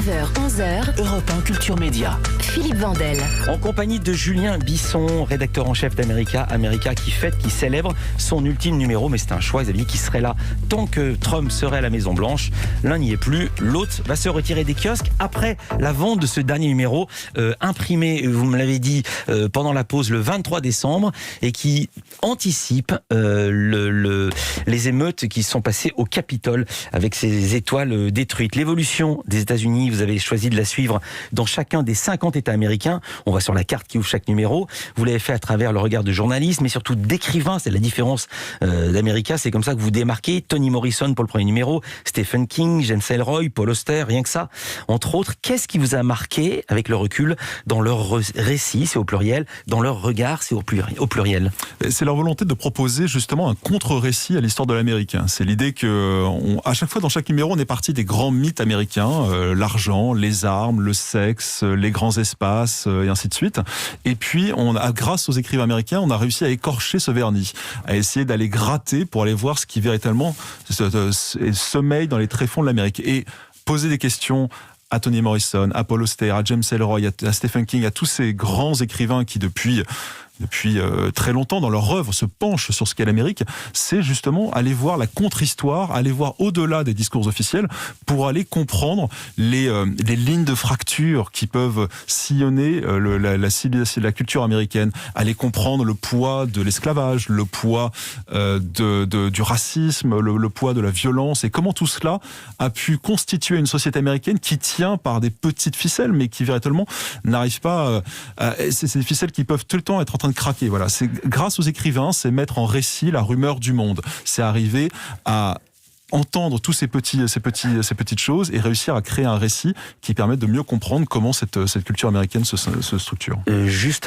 9h-11h, Europe 1 Culture Média. Philippe Vandel. En compagnie de Julien Bisson, rédacteur en chef d'America, qui célèbre son ultime numéro, mais c'est un choix, ils avaient dit qu'il serait là tant que Trump serait à la Maison Blanche. L'un n'y est plus, l'autre va se retirer des kiosques après la vente de ce dernier numéro, imprimé, vous me l'avez dit, pendant la pause le 23 décembre, et qui anticipe les émeutes qui sont passées au Capitole avec ces étoiles détruites. L'évolution des États-Unis, vous avez choisi de la suivre dans chacun des 50 États américains. On va sur la carte qui ouvre chaque numéro. Vous l'avez fait à travers le regard de journalistes, mais surtout d'écrivains. C'est la différence d'America. C'est comme ça que vous démarquez. Toni Morrison pour le premier numéro, Stephen King, James Ellroy, Paul Auster, rien que ça. Entre autres, qu'est-ce qui vous a marqué avec le recul dans leur récit, c'est au pluriel, dans leur regard, c'est au pluriel? C'est leur volonté de proposer justement un contre-récit à l'histoire de l'Amérique. C'est l'idée que, à chaque fois, dans chaque numéro, on est parti des grands mythes américains, l'argent, les armes, le sexe, les grands espaces, et ainsi de suite. Et puis, grâce aux écrivains américains, on a réussi à écorcher ce vernis, à essayer d'aller gratter pour aller voir ce qui véritablement sommeille dans les tréfonds de l'Amérique. Et poser des questions à Toni Morrison, à Paul Auster, à James Ellroy, à Stephen King, à tous ces grands écrivains qui depuis très longtemps dans leur œuvre se penchent sur ce qu'est l'Amérique, c'est justement aller voir la contre-histoire, aller voir au-delà des discours officiels pour aller comprendre les lignes de fracture qui peuvent sillonner la culture américaine, aller comprendre le poids de l'esclavage, le poids du racisme, le poids de la violence, et comment tout cela a pu constituer une société américaine qui tient par des petites ficelles, mais qui véritablement n'arrive pas c'est des ficelles qui peuvent tout le temps être en train de craquer. Voilà, c'est grâce aux écrivains, c'est mettre en récit la rumeur du monde. C'est arriver à entendre tous ces petites choses et réussir à créer un récit qui permette de mieux comprendre comment cette culture américaine se structure. Juste un